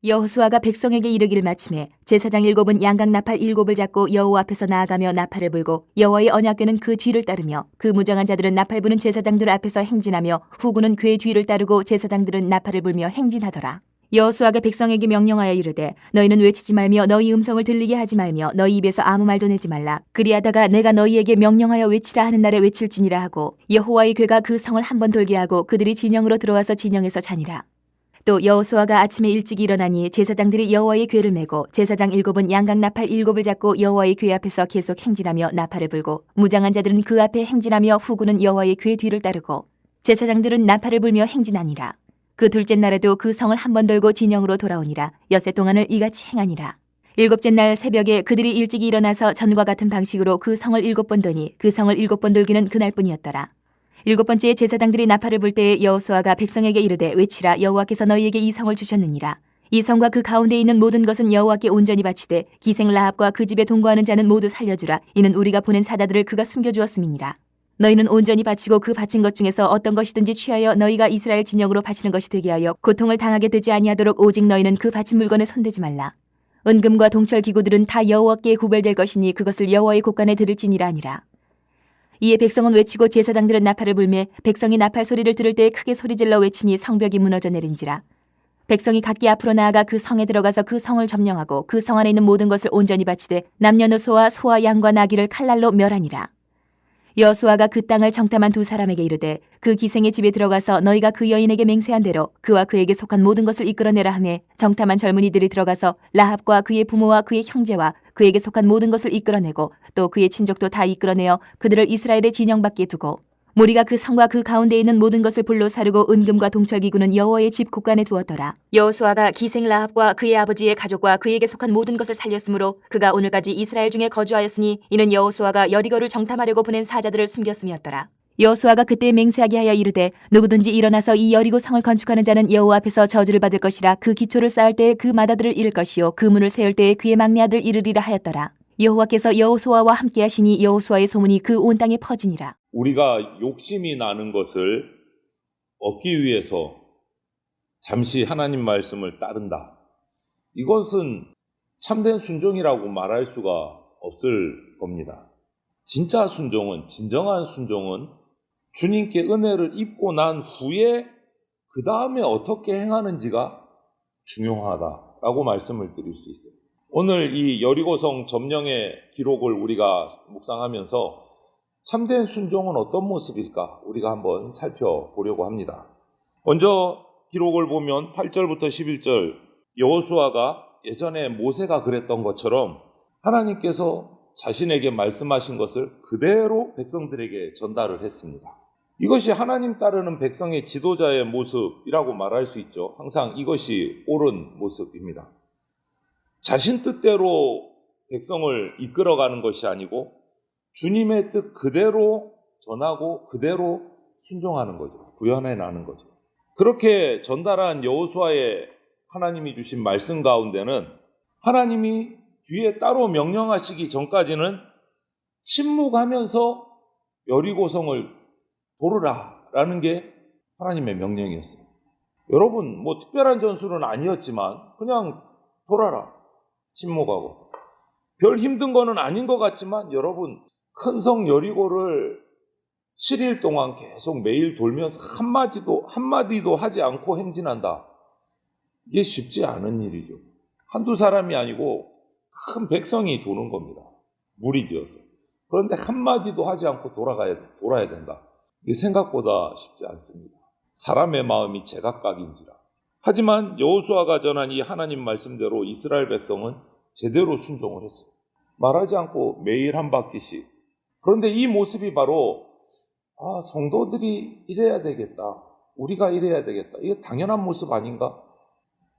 여호수아가 백성에게 이르기를 마침에 제사장 7은 양각 나팔 7을 잡고 여호와 앞에서 나아가며 나팔을 불고 여호와의 언약궤는 그 뒤를 따르며 그 무장한 자들은 나팔 부는 제사장들 앞에서 행진하며 후군은 궤 뒤를 따르고 제사장들은 나팔을 불며 행진하더라. 여호수아가 백성에게 명령하여 이르되 너희는 외치지 말며 너희 음성을 들리게 하지 말며 너희 입에서 아무 말도 내지 말라. 그리하다가 내가 너희에게 명령하여 외치라 하는 날에 외칠지니라 하고 여호와의 궤가 그 성을 한번 돌게 하고 그들이 진영으로 들어와서 진영에서 자니라. 또 여호수아가 아침에 일찍 일어나니 제사장들이 여호와의 궤를 메고 제사장 7은 양각 나팔 7을 잡고 여호와의 궤 앞에서 계속 행진하며 나팔을 불고 무장한 자들은 그 앞에 행진하며 후군은 여호와의 궤 뒤를 따르고 제사장들은 나팔을 불며 행진하니라. 그 둘째 날에도 그 성을 한번 돌고 진영으로 돌아오니라. 엿새 동안을 이같이 행하니라. 7째 날 새벽에 그들이 일찍 일어나서 전과 같은 방식으로 그 성을 7번 도니 그 성을 7번 돌기는 그날뿐이었더라. 7번째에 제사장들이 나팔을 불 때에 여호수아가 백성에게 이르되 외치라. 여호와께서 너희에게 이 성을 주셨느니라. 이 성과 그 가운데 있는 모든 것은 여호와께 온전히 바치되 기생 라합과 그 집에 동거하는 자는 모두 살려주라. 이는 우리가 보낸 사자들을 그가 숨겨주었음이니라. 너희는 온전히 바치고 그 바친 것 중에서 어떤 것이든지 취하여 너희가 이스라엘 진영으로 바치는 것이 되게 하여 고통을 당하게 되지 아니하도록 오직 너희는 그 바친 물건에 손대지 말라. 은금과 동철 기구들은 다 여호와께 구별될 것이니 그것을 여호와의 곳간에 들을지니라 하니라. 이에 백성은 외치고 제사장들은 나팔을 불매 백성이 나팔 소리를 들을 때 크게 소리질러 외치니 성벽이 무너져 내린지라. 백성이 각기 앞으로 나아가 그 성에 들어가서 그 성을 점령하고 그 성 안에 있는 모든 것을 온전히 바치되 남녀노소와 소와 양과 나귀를 칼날로 멸하니라. 여호수아가 그 땅을 정탐한 두 사람에게 이르되 그 기생의 집에 들어가서 너희가 그 여인에게 맹세한 대로 그와 그에게 속한 모든 것을 이끌어내라 하매 정탐한 젊은이들이 들어가서 라합과 그의 부모와 그의 형제와 그에게 속한 모든 것을 이끌어내고 또 그의 친족도 다 이끌어내어 그들을 이스라엘의 진영 밖에 두고 무리가 그 성과 그 가운데 있는 모든 것을 불로 사르고 은금과 동철기구는 여호와의 집 곳간에 두었더라. 여호수아가 기생 라합과 그의 아버지의 가족과 그에게 속한 모든 것을 살렸으므로 그가 오늘까지 이스라엘 중에 거주하였으니 이는 여호수아가 여리고를 정탐하려고 보낸 사자들을 숨겼음이었더라. 여호수아가 그때 맹세하게 하여 이르되 누구든지 일어나서 이 여리고 성을 건축하는 자는 여호와 앞에서 저주를 받을 것이라. 그 기초를 쌓을 때에 그 마다들을 잃을 것이요 그 문을 세울 때에 그의 막내 아들 이르리라 하였더라. 여호와께서 여호수아와 함께 하시니 여호수아의 소문이 그 온 땅에 퍼지니라. 우리가 욕심이 나는 것을 얻기 위해서 잠시 하나님 말씀을 따른다. 이것은 참된 순종이라고 말할 수가 없을 겁니다. 진짜 순종은, 진정한 순종은 주님께 은혜를 입고 난 후에 그 다음에 어떻게 행하는지가 중요하다라고 말씀을 드릴 수 있어요. 오늘 이 여리고성 점령의 기록을 우리가 묵상하면서 참된 순종은 어떤 모습일까 우리가 한번 살펴보려고 합니다. 먼저 기록을 보면 8절부터 11절 여호수아가 예전에 모세가 그랬던 것처럼 하나님께서 자신에게 말씀하신 것을 그대로 백성들에게 전달을 했습니다. 이것이 하나님 따르는 백성의 지도자의 모습이라고 말할 수 있죠. 항상 이것이 옳은 모습입니다. 자신 뜻대로 백성을 이끌어가는 것이 아니고 주님의 뜻 그대로 전하고 그대로 순종하는 거죠. 구현해 나가는 거죠. 그렇게 전달한 여호수아의 하나님이 주신 말씀 가운데는 하나님이 뒤에 따로 명령하시기 전까지는 침묵하면서 여리고성을 도르라라는 게 하나님의 명령이었어요. 여러분 뭐 특별한 전술은 아니었지만 그냥 돌아라. 침묵하고. 별 힘든 거는 아닌 것 같지만 여러분 큰 성 여리고를 7일 동안 계속 매일 돌면서 한마디도 하지 않고 행진한다. 이게 쉽지 않은 일이죠. 한두 사람이 아니고 큰 백성이 도는 겁니다. 무리지어서. 그런데 한마디도 하지 않고 돌아야 된다. 이게 생각보다 쉽지 않습니다. 사람의 마음이 제각각인지라. 하지만 여호수아가 전한 이 하나님 말씀대로 이스라엘 백성은 제대로 순종을 했어요. 말하지 않고 매일 한 바퀴씩. 그런데 이 모습이 바로 성도들이 이래야 되겠다. 우리가 이래야 되겠다. 이게 당연한 모습 아닌가?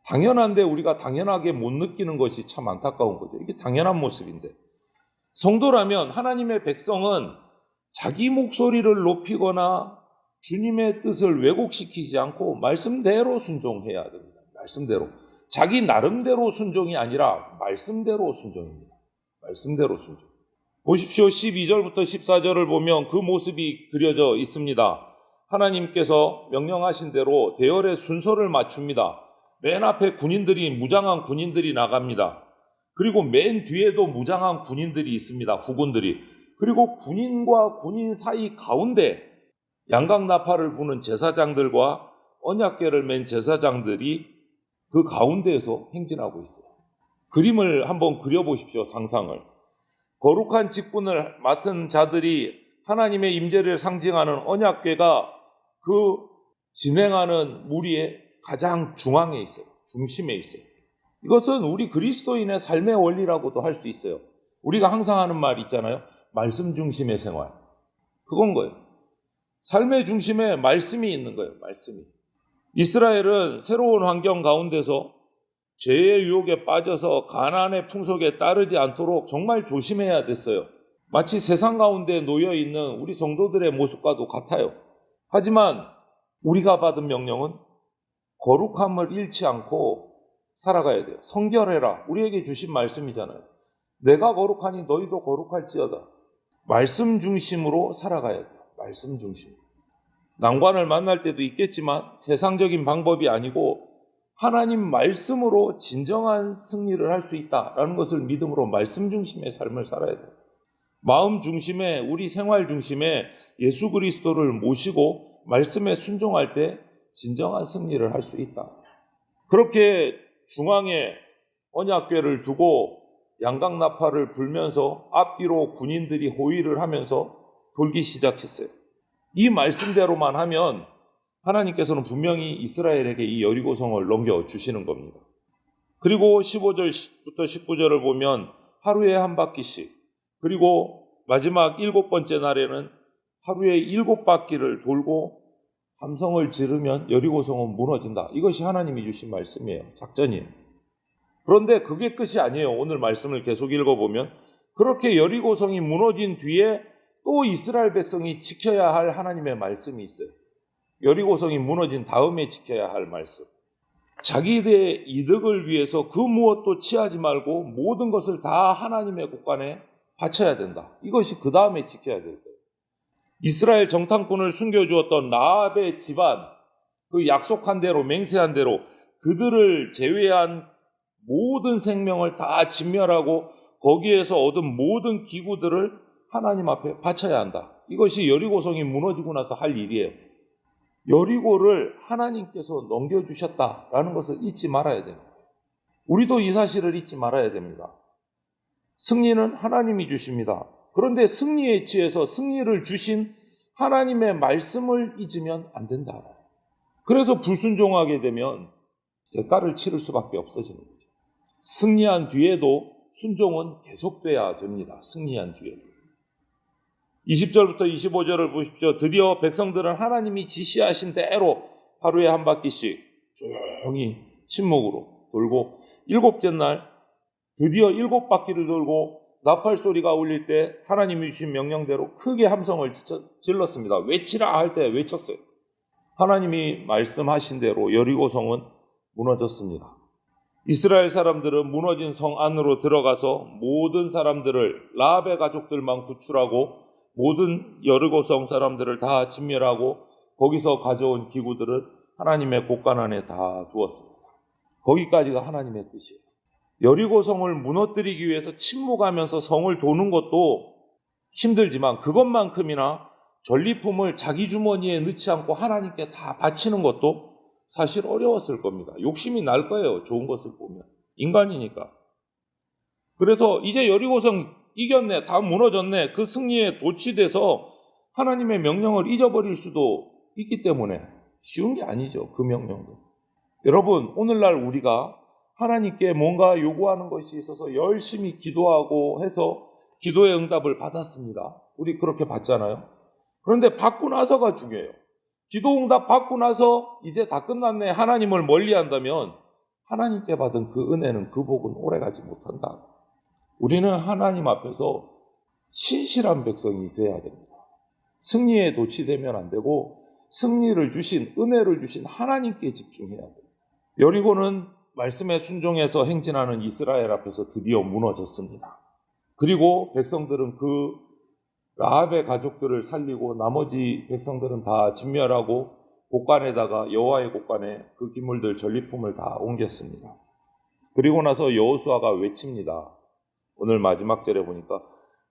당연한데 우리가 당연하게 못 느끼는 것이 참 안타까운 거죠. 이게 당연한 모습인데. 성도라면 하나님의 백성은 자기 목소리를 높이거나 주님의 뜻을 왜곡시키지 않고 말씀대로 순종해야 됩니다. 말씀대로. 자기 나름대로 순종이 아니라 말씀대로 순종입니다. 말씀대로 순종. 보십시오. 12절부터 14절을 보면 그 모습이 그려져 있습니다. 하나님께서 명령하신 대로 대열의 순서를 맞춥니다. 맨 앞에 무장한 군인들이 나갑니다. 그리고 맨 뒤에도 무장한 군인들이 있습니다. 후군들이. 그리고 군인과 군인 사이 가운데 양각나팔을 부는 제사장들과 언약궤를 맨 제사장들이 그 가운데에서 행진하고 있어요. 그림을 한번 그려보십시오. 상상을. 거룩한 직분을 맡은 자들이 하나님의 임재를 상징하는 언약궤가 그 진행하는 무리의 가장 중앙에 있어요. 중심에 있어요. 이것은 우리 그리스도인의 삶의 원리라고도 할 수 있어요. 우리가 항상 하는 말 있잖아요. 말씀 중심의 생활. 그건 거예요. 삶의 중심에 말씀이 있는 거예요. 말씀이. 이스라엘은 새로운 환경 가운데서 죄의 유혹에 빠져서 가나안의 풍속에 따르지 않도록 정말 조심해야 됐어요. 마치 세상 가운데 놓여 있는 우리 성도들의 모습과도 같아요. 하지만 우리가 받은 명령은 거룩함을 잃지 않고 살아가야 돼요. 성결해라. 우리에게 주신 말씀이잖아요. 내가 거룩하니 너희도 거룩할지어다. 말씀 중심으로 살아가야 돼요. 말씀 중심. 난관을 만날 때도 있겠지만 세상적인 방법이 아니고 하나님 말씀으로 진정한 승리를 할 수 있다라는 것을 믿음으로 말씀 중심의 삶을 살아야 돼요. 마음 중심에 우리 생활 중심에 예수 그리스도를 모시고 말씀에 순종할 때 진정한 승리를 할 수 있다. 그렇게 중앙에 언약궤를 두고 양각나팔을 불면서 앞뒤로 군인들이 호위를 하면서 돌기 시작했어요. 이 말씀대로만 하면 하나님께서는 분명히 이스라엘에게 이 여리고성을 넘겨주시는 겁니다. 그리고 15절부터 19절을 보면 하루에 한 바퀴씩, 그리고 마지막 7번째 날에는 하루에 7바퀴를 돌고 함성을 지르면 여리고성은 무너진다. 이것이 하나님이 주신 말씀이에요. 작전이에요. 그런데 그게 끝이 아니에요. 오늘 말씀을 계속 읽어보면 그렇게 여리고성이 무너진 뒤에 또 이스라엘 백성이 지켜야 할 하나님의 말씀이 있어요. 여리고성이 무너진 다음에 지켜야 할 말씀. 자기들의 이득을 위해서 그 무엇도 취하지 말고 모든 것을 다 하나님의 곳간에 바쳐야 된다. 이것이 그 다음에 지켜야 될 거예요. 이스라엘 정탐꾼을 숨겨주었던 라합의 집안, 그 약속한 대로 맹세한 대로 그들을 제외한 모든 생명을 다 진멸하고 거기에서 얻은 모든 기구들을 하나님 앞에 바쳐야 한다. 이것이 여리고성이 무너지고 나서 할 일이에요. 여리고를 하나님께서 넘겨주셨다라는 것을 잊지 말아야 됩니다. 우리도 이 사실을 잊지 말아야 됩니다. 승리는 하나님이 주십니다. 그런데 승리에 취해서 승리를 주신 하나님의 말씀을 잊으면 안 된다. 그래서 불순종하게 되면 대가를 치를 수밖에 없어지는 거죠. 승리한 뒤에도 순종은 계속돼야 됩니다. 승리한 뒤에도. 20절부터 25절을 보십시오. 드디어 백성들은 하나님이 지시하신 대로 하루에 한 바퀴씩 조용히 침묵으로 돌고 7째 날 드디어 7바퀴를 돌고 나팔 소리가 울릴 때 하나님이 주신 명령대로 크게 함성을 질렀습니다. 외치라 할 때 외쳤어요. 하나님이 말씀하신 대로 여리고성은 무너졌습니다. 이스라엘 사람들은 무너진 성 안으로 들어가서 모든 사람들을 라합의 가족들만 구출하고 모든 여리고성 사람들을 다 진멸하고 거기서 가져온 기구들을 하나님의 곳간 안에 다 두었습니다. 거기까지가 하나님의 뜻이에요. 여리고성을 무너뜨리기 위해서 침묵하면서 성을 도는 것도 힘들지만 그것만큼이나 전리품을 자기 주머니에 넣지 않고 하나님께 다 바치는 것도 사실 어려웠을 겁니다. 욕심이 날 거예요. 좋은 것을 보면. 인간이니까. 그래서 이제 여리고성 이겼네. 다 무너졌네. 그 승리에 도취돼서 하나님의 명령을 잊어버릴 수도 있기 때문에 쉬운 게 아니죠. 그 명령도. 여러분, 오늘날 우리가 하나님께 뭔가 요구하는 것이 있어서 열심히 기도하고 해서 기도의 응답을 받았습니다. 우리 그렇게 받잖아요. 그런데 받고 나서가 중요해요. 기도 응답 받고 나서 이제 다 끝났네. 하나님을 멀리한다면 하나님께 받은 그 은혜는 그 복은 오래가지 못한다. 우리는 하나님 앞에서 신실한 백성이 되어야 됩니다. 승리에 도취되면 안 되고 승리를 주신 은혜를 주신 하나님께 집중해야 돼요. 여리고는 말씀에 순종해서 행진하는 이스라엘 앞에서 드디어 무너졌습니다. 그리고 백성들은 그 라합의 가족들을 살리고 나머지 백성들은 다 진멸하고 곡간에다가 여호와의 곡간에 그 기물들 전리품을 다 옮겼습니다. 그리고 나서 여호수아가 외칩니다. 오늘 마지막 절에 보니까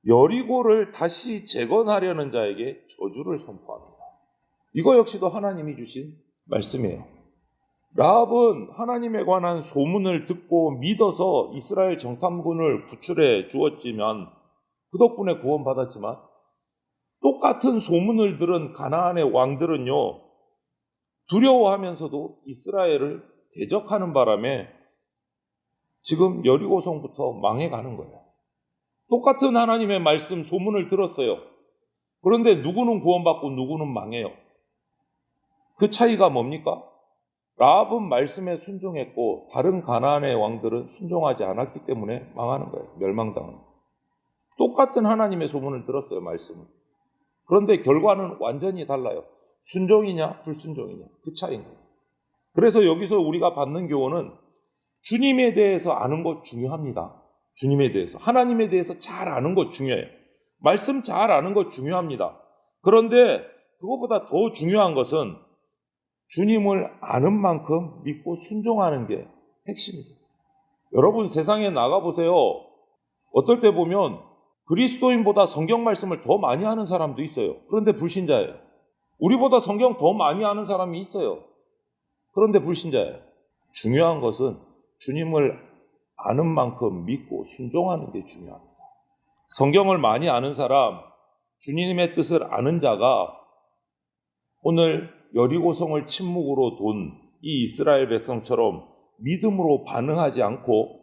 여리고를 다시 재건하려는 자에게 저주를 선포합니다. 이거 역시도 하나님이 주신 말씀이에요. 라합은 하나님에 관한 소문을 듣고 믿어서 이스라엘 정탐군을 구출해 주었지만 그 덕분에 구원받았지만 똑같은 소문을 들은 가나안의 왕들은요, 두려워하면서도 이스라엘을 대적하는 바람에 지금 여리고성부터 망해가는 거예요. 똑같은 하나님의 말씀 소문을 들었어요. 그런데 누구는 구원받고 누구는 망해요. 그 차이가 뭡니까? 라합은 말씀에 순종했고 다른 가나안의 왕들은 순종하지 않았기 때문에 망하는 거예요. 멸망당하는 거예요. 똑같은 하나님의 소문을 들었어요, 말씀을. 그런데 결과는 완전히 달라요. 순종이냐 불순종이냐, 그 차이인 거예요. 그래서 여기서 우리가 받는 교훈은 주님에 대해서 아는 것 중요합니다. 주님에 대해서, 하나님에 대해서 잘 아는 것 중요해요. 말씀 잘 아는 것 중요합니다. 그런데 그것보다 더 중요한 것은 주님을 아는 만큼 믿고 순종하는 게 핵심입니다. 여러분, 세상에 나가보세요. 어떨 때 보면 그리스도인보다 성경 말씀을 더 많이 아는 사람도 있어요. 그런데 불신자예요. 우리보다 성경 더 많이 아는 사람이 있어요. 그런데 불신자예요. 중요한 것은 주님을 아는 만큼 믿고 순종하는 게 중요합니다. 성경을 많이 아는 사람, 주님의 뜻을 아는 자가 오늘 여리고성을 침묵으로 돈 이 이스라엘 백성처럼 믿음으로 반응하지 않고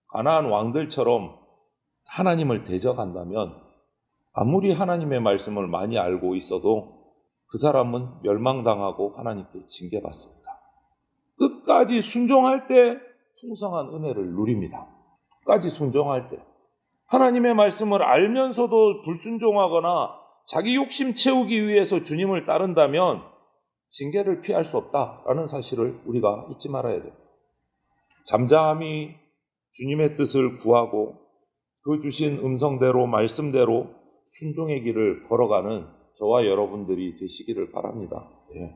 가나안 왕들처럼 하나님을 대적한다면 아무리 하나님의 말씀을 많이 알고 있어도 그 사람은 멸망당하고 하나님께 징계받습니다. 끝까지 순종할 때 풍성한 은혜를 누립니다. 끝까지 순종할 때. 하나님의 말씀을 알면서도 불순종하거나 자기 욕심 채우기 위해서 주님을 따른다면 징계를 피할 수 없다라는 사실을 우리가 잊지 말아야 됩니다. 잠잠히 주님의 뜻을 구하고 그 주신 음성대로 말씀대로 순종의 길을 걸어가는 저와 여러분들이 되시기를 바랍니다. 예.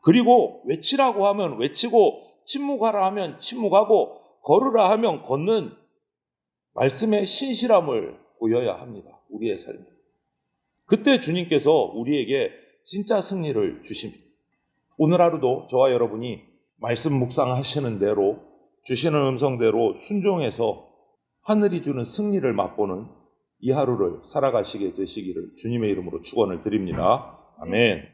그리고 외치라고 하면 외치고 침묵하라 하면 침묵하고 걸으라 하면 걷는 말씀의 신실함을 보여야 합니다. 우리의 삶에. 그때 주님께서 우리에게 진짜 승리를 주십니다. 오늘 하루도 저와 여러분이 말씀 묵상하시는 대로 주시는 음성대로 순종해서 하늘이 주는 승리를 맛보는 이 하루를 살아가시게 되시기를 주님의 이름으로 축원을 드립니다. 아멘.